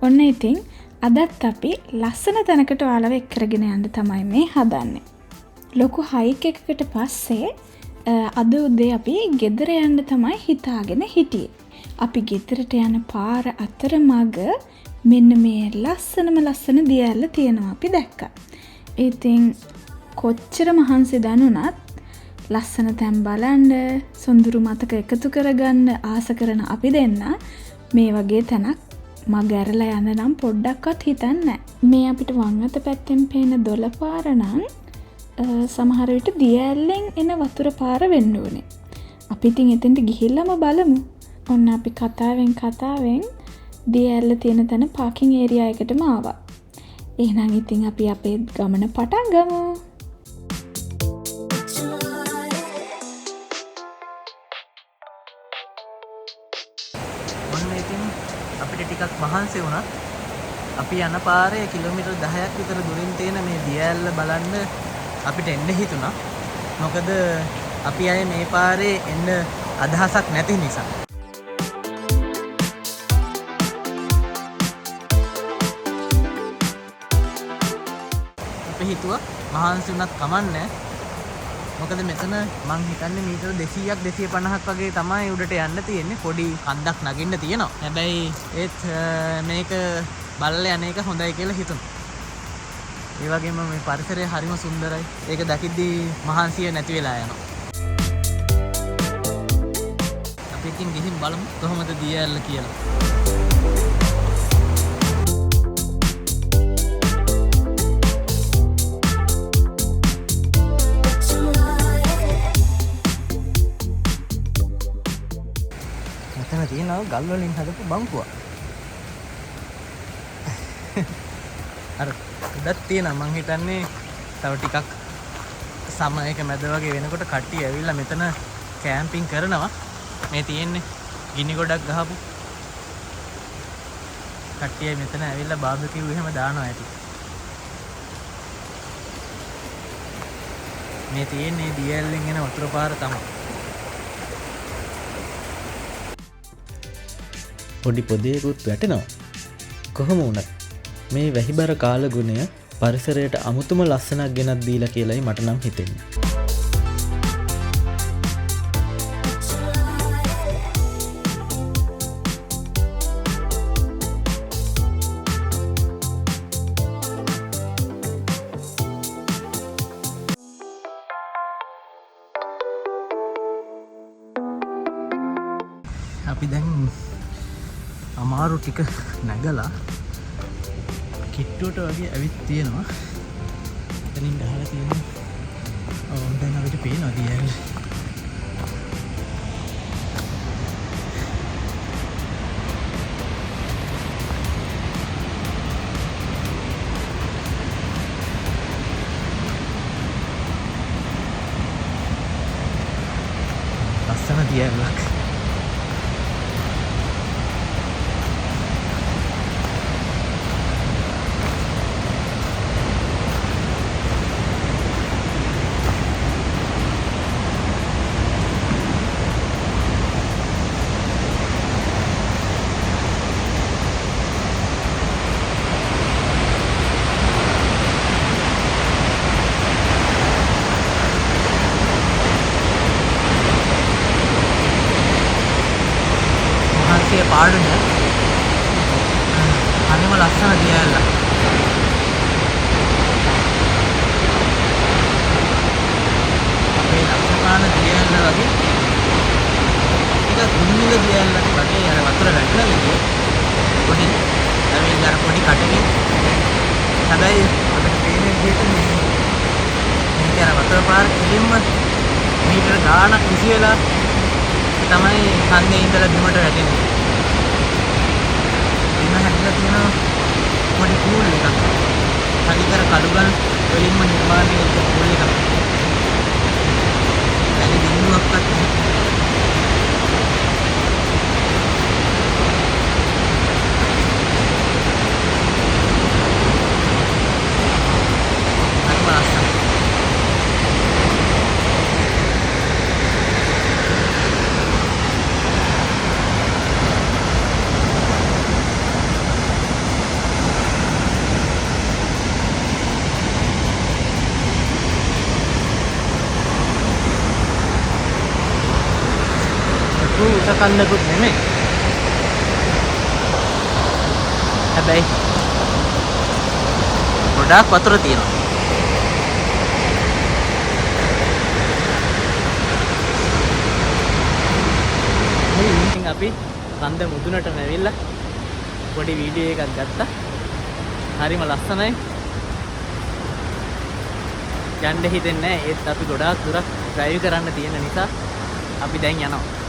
ඔන්න ඉතින් අදත් අපි ලස්සන තැනකට ඔයාලව එක්කරගෙන යන්න තමයි මේ හදන්නේ. ලොකු හයික් එකකට පස්සේ අද උදේ අපි ගෙදර යන්න තමයි හිතාගෙන හිටියේ. අපි ගෙදරට යන පාර අතරමඟ මෙන්න මේ ලස්සන දියැල්ල තියෙනවා අපි දැක්කා. ඉතින් කොච්චර මහන්සි දැනුණත් ලස්සන තැන් බලන්න, සොඳුරු මතක එකතු කරගන්න ආස කරන අපි දෙන්න මේ වගේ තැනක් මග ඇරලා යන්න නම් පොඩ්ඩක්වත් හිතන්නේ නැහැ. මේ අපිට වම් අත පැත්තෙන් පේන දොළ පාර නම් සමහර විට දියැලෙන් එන වතුර පාර වෙන්න ඕනේ. අපි ඉතින් එතෙන්ට ගිහිල්ලාම බලමු. ඔන්න අපි කතාවෙන් දියැල්ල තියෙන තැන පාකින් ඒරියා එකටම ආවා. එහෙනම් ඉතින් අපි අපේ ගමන පටන් ගමු. ඔන්න ඉතින් අපිට ටිකක් මහන්සි වුණා. අපි යන පාරේ කිලෝමීටර් 10ක් විතර දුරින් තියෙන මේ දියැල්ල බලන්න අපිට එන්න හිතුණා. මොකද අපි අය මේ පාරේ එන්න අදහසක් නැති නිසා. අපි හිතුවා මහන්සි වුණත් කමන්නේ. මොකද මෙතන මං හිතන්නේ මීටර 200ක් 250ක් වගේ තමයි උඩට යන්න තියෙන්නේ. පොඩි කන්දක් නගින්න තියෙනවා. හැබැයි ඒත් මේක බලලා යන එක හොඳයි කියලා හිතුණා. ඒ වගේම මේ පරිසරය හරිම සුන්දරයි. ඒක දකිද්දී මහන්සිය නැති වෙලා යනවා. අපි ඉතින් ගිහින් බලමු කොහොමද දියැල්ල කියලා. මෙතන තියෙනවා ගල් වලින් හදපු බංකුවක්. අර උඩක් තියෙනවා. මං හිතන්නේ තව ටිකක් සමයක මැද වගේ වෙනකොට කට්ටිය ඇවිල්ලා මෙතන කැම්පින් කරනවා. මේ තියෙන්නේ ගිනි ගොඩක් ගහපු කට්ටිය මෙතන ඇවිල්ලා බාබකියු එහෙම දානවා ඇති. මේ තියෙන්නේ දියැලෙන් එන වතුර පාර තමයි. පොඩි පොදයකුත් වැටෙනවා. කොහොම වුණත් මේ වැහිබර කාලගුණය පරිසරයට අමුතුම ලස්සනක් ගෙනත් දීලා කියලායි මට නම් හිතෙන්නේ. අපි දැන් අමාරු ටික නැගලා කිට්ටුවට වගේ ඇවිත් තියෙනවා. එතනින් ගහලා තියෙනවා. දැන් අපිට පේනවා දියැල. ලස්සන දියැලක්. පාඩුන හරිම ලස්සන දියැල්ල. අපේ ලක්ෂපාන දියැල්ල වගේ ටිකක් දුම්මිල දියැල්ලක් වගේ අර වතුර වැටලා ගියේ. පොඩි ඇවිල්ලා අර පොඩි කටකින්. හැබැයි අපිට පේන විදිහට මේක අර වතුර පාර කෙලින්ම මීටර ගාණක් විසි වෙලා තමයි කන්දේ ඉඳලා බිමට වැටෙන්නේ. හැදලා තියෙන පොඩි පූල් එකක්. හරිතර කඩුගල් වලින්ම නිර්මාණය වෙච්ච පූල් එකක්. ඇලි බිඳුවක්වත් නැහැ. හරිම ලස්සනයි. ලොකු උසකන්දකුත් නෙමෙයි. හැබැයි ගොඩාක් වතුර තියෙනවා. ඉතින් අපි කන්ද මුදුනට නැවිල්ලා පොඩි වීඩියෝ එකක් ගත්තා. හරිම ලස්සනයි. යන්න හිතෙන්නේ නැහැ. ඒත් අපි ගොඩාක් දුරක් ඩ්‍රයිව් කරන්න තියෙන නිසා අපි දැන් යනවා.